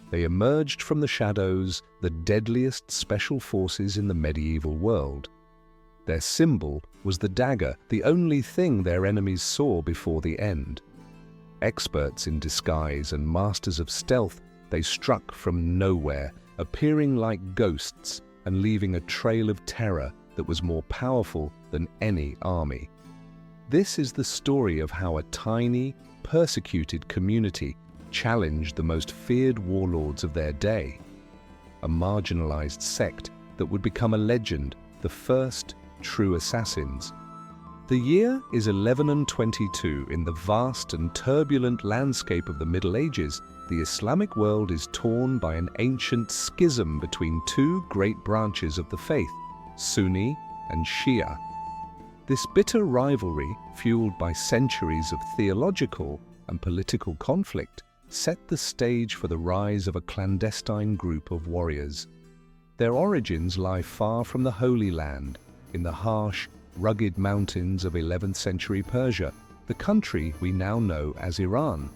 They emerged from the shadows, the deadliest special forces in the medieval world. Their symbol was the dagger, the only thing their enemies saw before the end. Experts in disguise and masters of stealth, they struck from nowhere, appearing like ghosts and leaving a trail of terror that was more powerful than any army. This is the story of how a tiny, persecuted community challenged the most feared warlords of their day. A marginalized sect that would become a legend, the first true assassins. The year is 1122. In the vast and turbulent landscape of the Middle Ages, the Islamic world is torn by an ancient schism between two great branches of the faith, Sunni and Shia. This bitter rivalry, fueled by centuries of theological and political conflict, set the stage for the rise of a clandestine group of warriors. Their origins lie far from the Holy Land, in the harsh, rugged mountains of 11th century Persia, the country we now know as Iran.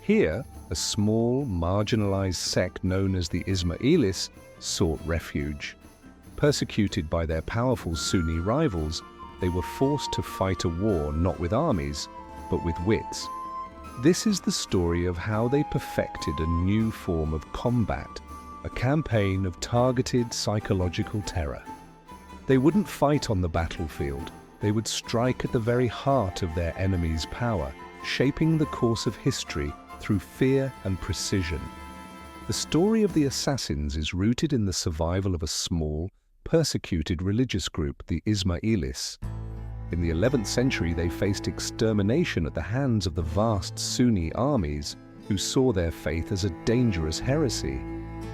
Here, a small, marginalized sect known as the Ismailis sought refuge. Persecuted by their powerful Sunni rivals, they were forced to fight a war not with armies, but with wits. This is the story of how they perfected a new form of combat, a campaign of targeted psychological terror. They wouldn't fight on the battlefield, they would strike at the very heart of their enemy's power, shaping the course of history through fear and precision. The story of the assassins is rooted in the survival of a small, persecuted religious group, the Ismailis. In the 11th century, they faced extermination at the hands of the vast Sunni armies, who saw their faith as a dangerous heresy.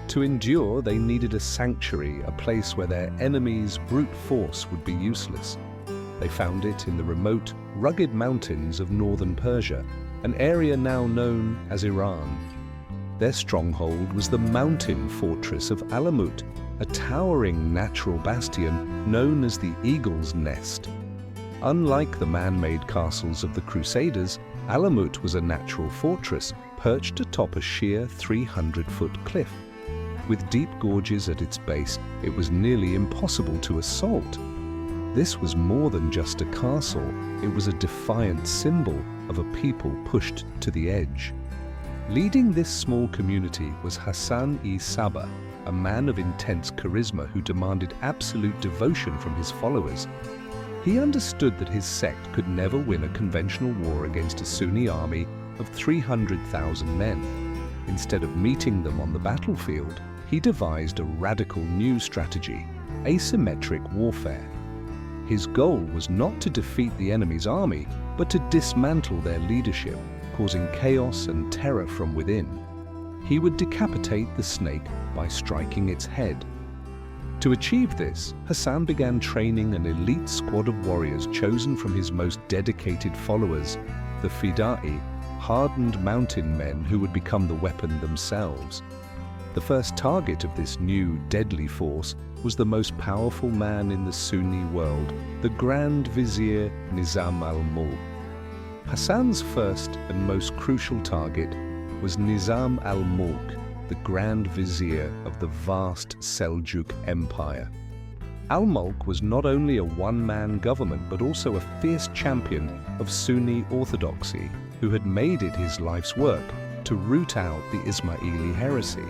To endure, they needed a sanctuary, a place where their enemies' brute force would be useless. They found it in the remote, rugged mountains of northern Persia, an area now known as Iran. Their stronghold was the mountain fortress of Alamut, a towering natural bastion known as the Eagle's Nest. Unlike the man-made castles of the Crusaders, Alamut was a natural fortress perched atop a sheer 300-foot cliff. With deep gorges at its base, it was nearly impossible to assault. This was more than just a castle, it was a defiant symbol of a people pushed to the edge. Leading this small community was Hassan-i-Sabah, a man of intense charisma who demanded absolute devotion from his followers. He understood that his sect could never win a conventional war against a Sunni army of 300,000 men. Instead of meeting them on the battlefield, he devised a radical new strategy, asymmetric warfare. His goal was not to defeat the enemy's army, but to dismantle their leadership, causing chaos and terror from within. He would decapitate the snake by striking its head. To achieve this, Hassan began training an elite squad of warriors chosen from his most dedicated followers, the Fida'i, hardened mountain men who would become the weapon themselves. The first target of this new, deadly force was the most powerful man in the Sunni world, the Grand Vizier Nizam al-Mulk. Hassan's first and most crucial target was Nizam al-Mulk, the Grand Vizier of the vast Seljuk Empire. Al-Mulk was not only a one-man government but also a fierce champion of Sunni orthodoxy who had made it his life's work to root out the Ismaili heresy.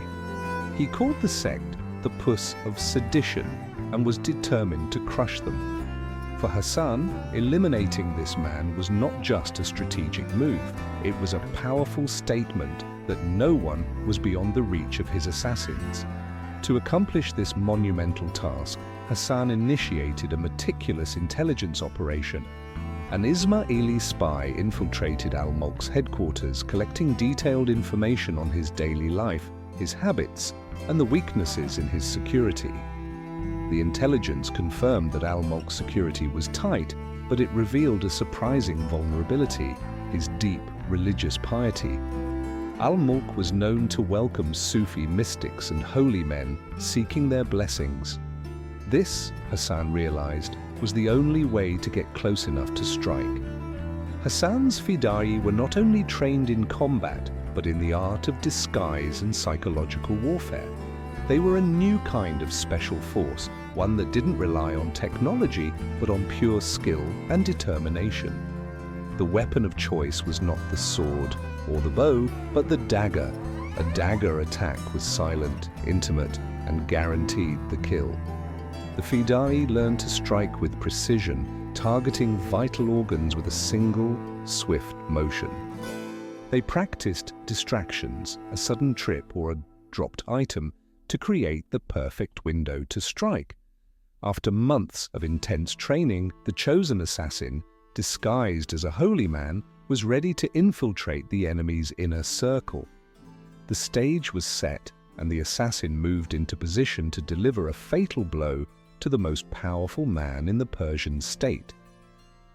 He called the sect the Puss of Sedition and was determined to crush them. For Hassan, eliminating this man was not just a strategic move, it was a powerful statement that no one was beyond the reach of his assassins. To accomplish this monumental task, Hassan initiated a meticulous intelligence operation. An Ismaili spy infiltrated al-Mulk's headquarters, collecting detailed information on his daily life, his habits, and the weaknesses in his security. The intelligence confirmed that al-Mulk's security was tight, but it revealed a surprising vulnerability, his deep religious piety. Al-Mulk was known to welcome Sufi mystics and holy men seeking their blessings. This, Hassan realized, was the only way to get close enough to strike. Hassan's Fida'i were not only trained in combat, but in the art of disguise and psychological warfare. They were a new kind of special force, one that didn't rely on technology, but on pure skill and determination. The weapon of choice was not the sword or the bow, but the dagger. A dagger attack was silent, intimate, and guaranteed the kill. The Fidai learned to strike with precision, targeting vital organs with a single, swift motion. They practiced distractions, a sudden trip or a dropped item, to create the perfect window to strike. After months of intense training, the chosen assassin, disguised as a holy man, was ready to infiltrate the enemy's inner circle. The stage was set, and the assassin moved into position to deliver a fatal blow to the most powerful man in the Persian state.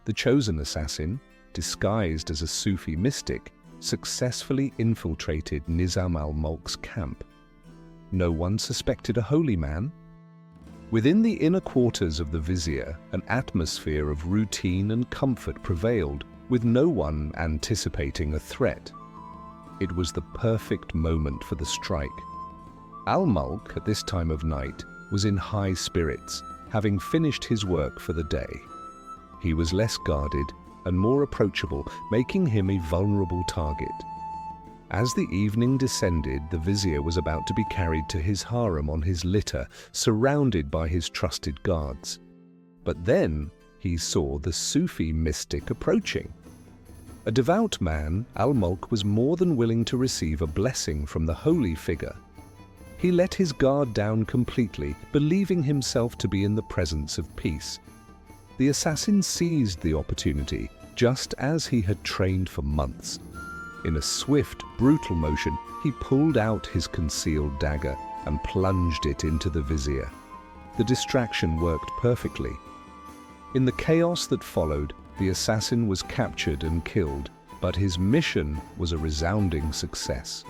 The chosen assassin, disguised as a Sufi mystic, successfully infiltrated Nizam al-Mulk's camp. No one suspected a holy man. Within the inner quarters of the vizier, an atmosphere of routine and comfort prevailed, with no one anticipating a threat. It was the perfect moment for the strike. Al-Mulk, at this time of night, was in high spirits, having finished his work for the day. He was less guarded and more approachable, making him a vulnerable target. As the evening descended, the vizier was about to be carried to his harem on his litter, surrounded by his trusted guards. But then he saw the Sufi mystic approaching. A devout man, Al-Mulk was more than willing to receive a blessing from the holy figure. He let his guard down completely, believing himself to be in the presence of peace. The assassin seized the opportunity, just as he had trained for months. In a swift, brutal motion, he pulled out his concealed dagger and plunged it into the vizier. The distraction worked perfectly. In the chaos that followed, the assassin was captured and killed, but his mission was a resounding success.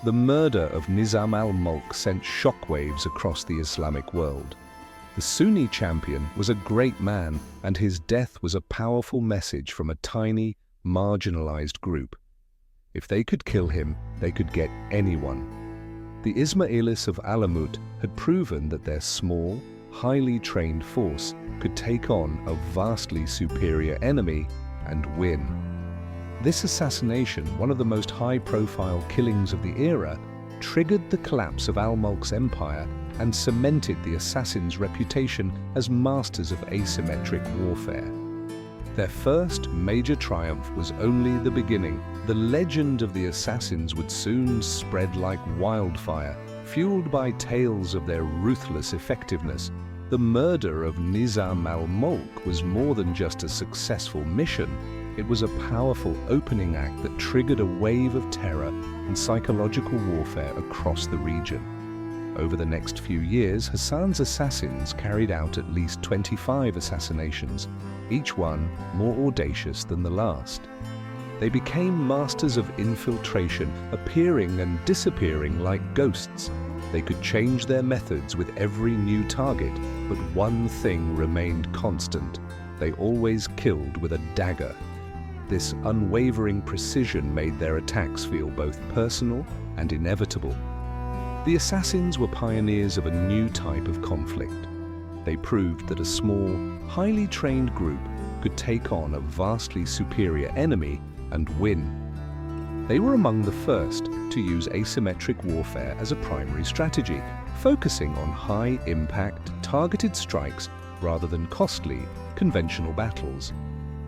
The murder of Nizam al-Mulk sent shockwaves across the Islamic world. The Sunni champion was a great man, and his death was a powerful message from a tiny, marginalized group. If they could kill him, they could get anyone. The Ismailis of Alamut had proven that their small, highly trained force could take on a vastly superior enemy and win. This assassination, one of the most high-profile killings of the era, triggered the collapse of Al-Mulk's empire and cemented the assassins' reputation as masters of asymmetric warfare. Their first major triumph was only the beginning. The legend of the assassins would soon spread like wildfire, fueled by tales of their ruthless effectiveness. The murder of Nizam al-Mulk was more than just a successful mission. It was a powerful opening act that triggered a wave of terror and psychological warfare across the region. Over the next few years, Hassan's assassins carried out at least 25 assassinations, each one more audacious than the last. They became masters of infiltration, appearing and disappearing like ghosts. They could change their methods with every new target, but one thing remained constant. They always killed with a dagger. This unwavering precision made their attacks feel both personal and inevitable. The assassins were pioneers of a new type of conflict. They proved that a small, highly trained group could take on a vastly superior enemy and win. They were among the first to use asymmetric warfare as a primary strategy, focusing on high-impact, targeted strikes rather than costly, conventional battles.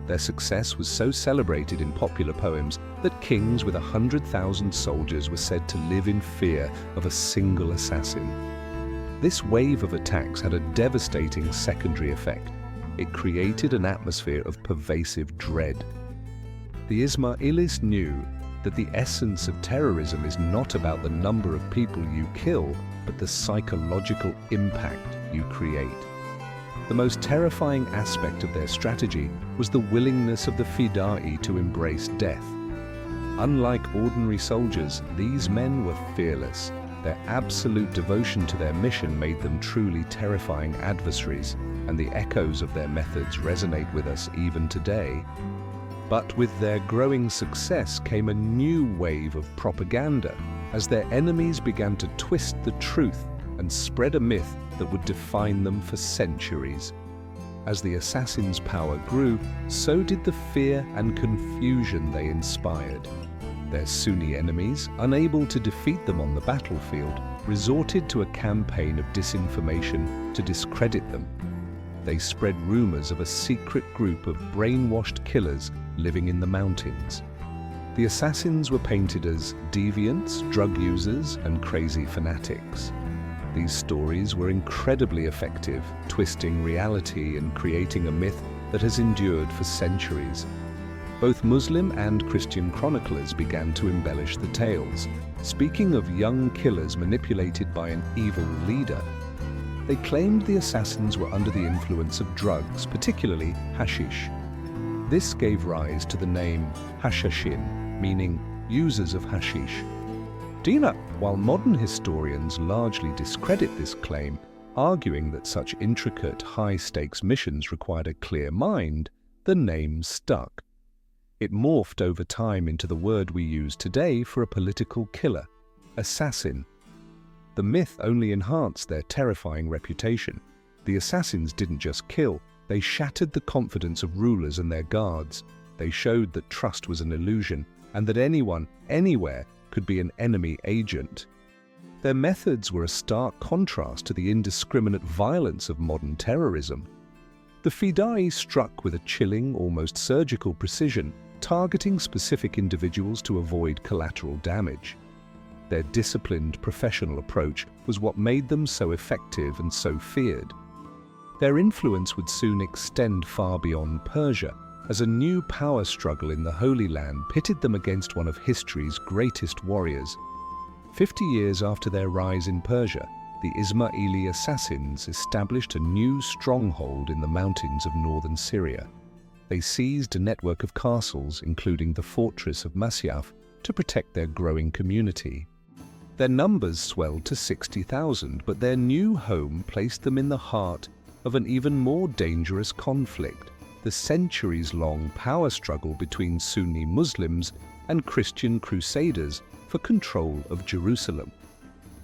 Their success was so celebrated in popular poems that kings with 100,000 soldiers were said to live in fear of a single assassin. This wave of attacks had a devastating secondary effect. It created an atmosphere of pervasive dread. The Ismailis knew that the essence of terrorism is not about the number of people you kill, but the psychological impact you create. The most terrifying aspect of their strategy was the willingness of the Fidai to embrace death. Unlike ordinary soldiers, these men were fearless. Their absolute devotion to their mission made them truly terrifying adversaries, and the echoes of their methods resonate with us even today. But with their growing success came a new wave of propaganda, as their enemies began to twist the truth and spread a myth that would define them for centuries. As the assassins' power grew, so did the fear and confusion they inspired. Their Sunni enemies, unable to defeat them on the battlefield, resorted to a campaign of disinformation to discredit them. They spread rumors of a secret group of brainwashed killers living in the mountains. The assassins were painted as deviants, drug users, and crazy fanatics. These stories were incredibly effective, twisting reality and creating a myth that has endured for centuries. Both Muslim and Christian chroniclers began to embellish the tales, speaking of young killers manipulated by an evil leader. They claimed the assassins were under the influence of drugs, particularly hashish. This gave rise to the name Hashashin, meaning users of hashish. While modern historians largely discredit this claim, arguing that such intricate, high-stakes missions required a clear mind, the name stuck. It morphed over time into the word we use today for a political killer, assassin. The myth only enhanced their terrifying reputation. The assassins didn't just kill, they shattered the confidence of rulers and their guards. They showed that trust was an illusion, and that anyone, anywhere, could be an enemy agent. Their methods were a stark contrast to the indiscriminate violence of modern terrorism. The Fidai struck with a chilling, almost surgical precision, targeting specific individuals to avoid collateral damage. Their disciplined, professional approach was what made them so effective and so feared. Their influence would soon extend far beyond Persia, as a new power struggle in the Holy Land pitted them against one of history's greatest warriors. 50 years after their rise in Persia, the Ismaili assassins established a new stronghold in the mountains of northern Syria. They seized a network of castles, including the fortress of Masyaf, to protect their growing community. Their numbers swelled to 60,000, but their new home placed them in the heart of an even more dangerous conflict, the centuries-long power struggle between Sunni Muslims and Christian Crusaders for control of Jerusalem.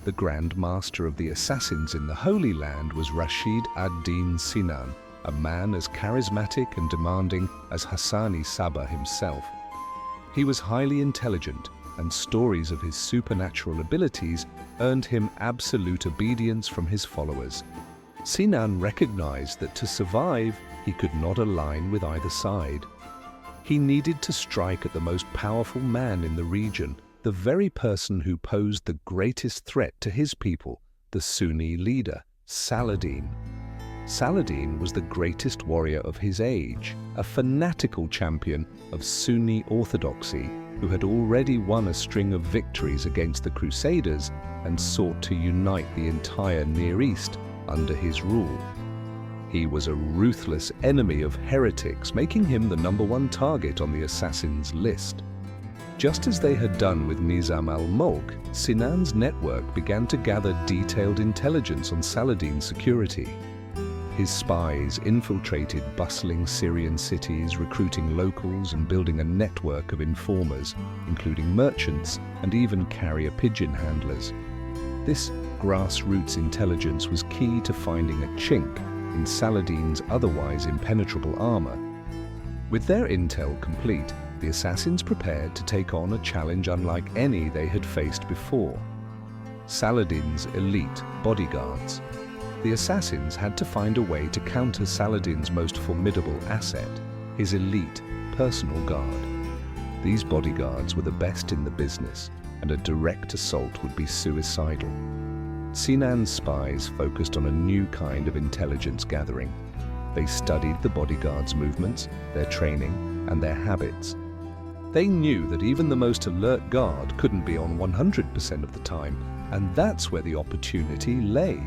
The Grand Master of the assassins in the Holy Land was Rashid ad-Din Sinan, a man as charismatic and demanding as Hassani Sabah himself. He was highly intelligent, and stories of his supernatural abilities earned him absolute obedience from his followers. Sinan recognized that to survive, he could not align with either side. He needed to strike at the most powerful man in the region, the very person who posed the greatest threat to his people, the Sunni leader, Saladin. Saladin was the greatest warrior of his age, a fanatical champion of Sunni orthodoxy who had already won a string of victories against the Crusaders and sought to unite the entire Near East under his rule. He was a ruthless enemy of heretics, making him the #1 target on the assassins' list. Just as they had done with Nizam al-Mulk, Sinan's network began to gather detailed intelligence on Saladin's security. His spies infiltrated bustling Syrian cities, recruiting locals and building a network of informers, including merchants and even carrier pigeon handlers. This grassroots intelligence was key to finding a chink in Saladin's otherwise impenetrable armor. With their intel complete, the assassins prepared to take on a challenge unlike any they had faced before: Saladin's elite bodyguards. The assassins had to find a way to counter Saladin's most formidable asset, his elite personal guard. These bodyguards were the best in the business, and a direct assault would be suicidal. Sinan's spies focused on a new kind of intelligence gathering. They studied the bodyguards' movements, their training, and their habits. They knew that even the most alert guard couldn't be on 100% of the time, and that's where the opportunity lay.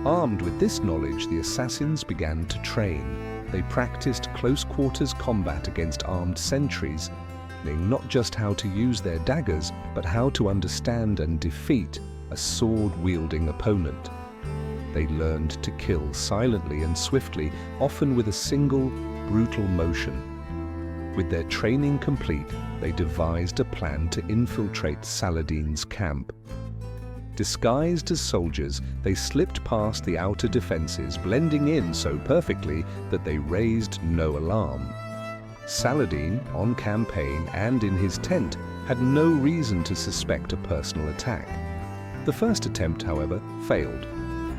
Armed with this knowledge, the assassins began to train. They practiced close-quarters combat against armed sentries, learning not just how to use their daggers, but how to understand and defeat a sword-wielding opponent. They learned to kill silently and swiftly, often with a single, brutal motion. With their training complete, they devised a plan to infiltrate Saladin's camp. Disguised as soldiers, they slipped past the outer defenses, blending in so perfectly that they raised no alarm. Saladin, on campaign and in his tent, had no reason to suspect a personal attack. The first attempt, however, failed.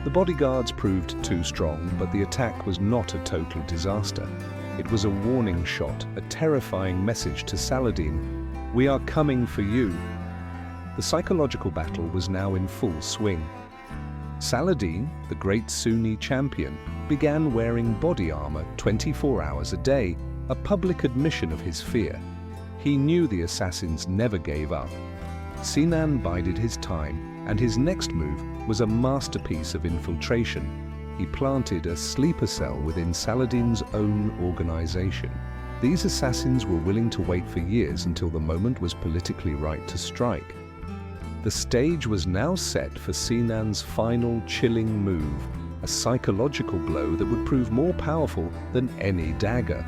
The bodyguards proved too strong, but the attack was not a total disaster. It was a warning shot, a terrifying message to Saladin. "We are coming for you." The psychological battle was now in full swing. Saladin, the great Sunni champion, began wearing body armor 24 hours a day, a public admission of his fear. He knew the assassins never gave up. Sinan bided his time, and his next move was a masterpiece of infiltration. He planted a sleeper cell within Saladin's own organization. These assassins were willing to wait for years until the moment was politically right to strike. The stage was now set for Sinan's final chilling move, a psychological blow that would prove more powerful than any dagger.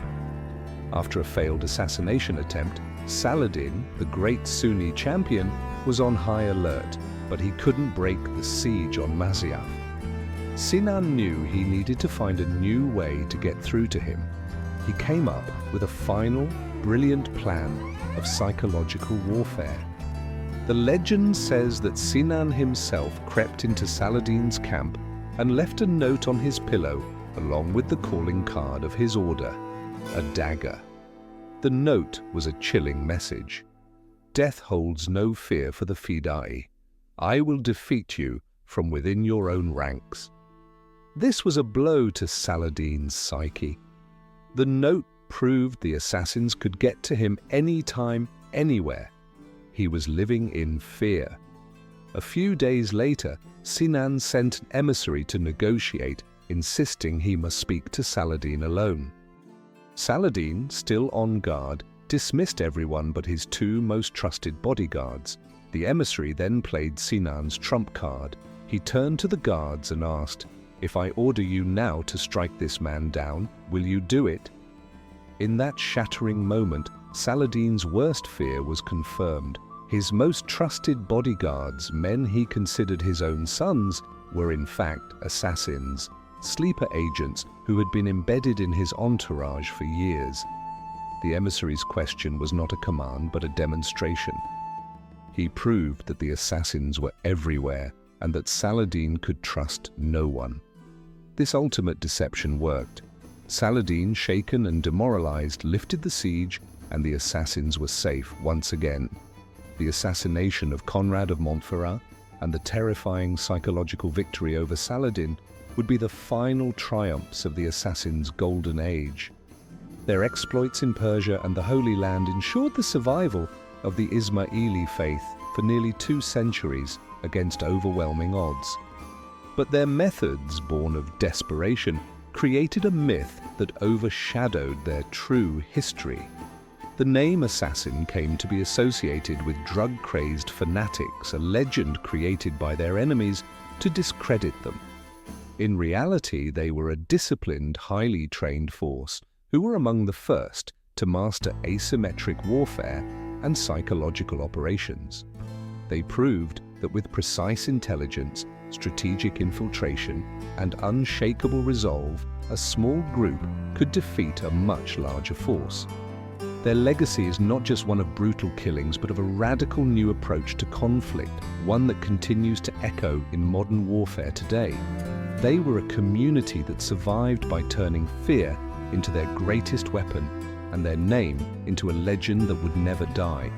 After a failed assassination attempt, Saladin, the great Sunni champion, was on high alert, but he couldn't break the siege on Masyaf. Sinan knew he needed to find a new way to get through to him. He came up with a final, brilliant plan of psychological warfare. The legend says that Sinan himself crept into Saladin's camp and left a note on his pillow along with the calling card of his order, a dagger. The note was a chilling message. "Death holds no fear for the Fidai. I will defeat you from within your own ranks." This was a blow to Saladin's psyche. The note proved the assassins could get to him anytime, anywhere. He was living in fear. A few days later, Sinan sent an emissary to negotiate, insisting he must speak to Saladin alone. Saladin, still on guard, dismissed everyone but his two most trusted bodyguards. The emissary then played Sinan's trump card. He turned to the guards and asked, "If I order you now to strike this man down, will you do it?" In that shattering moment, Saladin's worst fear was confirmed. His most trusted bodyguards, men he considered his own sons, were in fact assassins, sleeper agents who had been embedded in his entourage for years. The emissary's question was not a command but a demonstration. He proved that the assassins were everywhere and that Saladin could trust no one. This ultimate deception worked. Saladin, shaken and demoralized, lifted the siege, and the assassins were safe once again. The assassination of Conrad of Montferrat and the terrifying psychological victory over Saladin would be the final triumphs of the assassins' golden age. Their exploits in Persia and the Holy Land ensured the survival of the Ismaili faith for nearly 2 centuries against overwhelming odds. But their methods, born of desperation, created a myth that overshadowed their true history. The name assassin came to be associated with drug-crazed fanatics, a legend created by their enemies to discredit them. In reality, they were a disciplined, highly trained force who were among the first to master asymmetric warfare and psychological operations. They proved that with precise intelligence, strategic infiltration, and unshakable resolve, a small group could defeat a much larger force. Their legacy is not just one of brutal killings, but of a radical new approach to conflict, one that continues to echo in modern warfare today. They were a community that survived by turning fear into their greatest weapon and their name into a legend that would never die.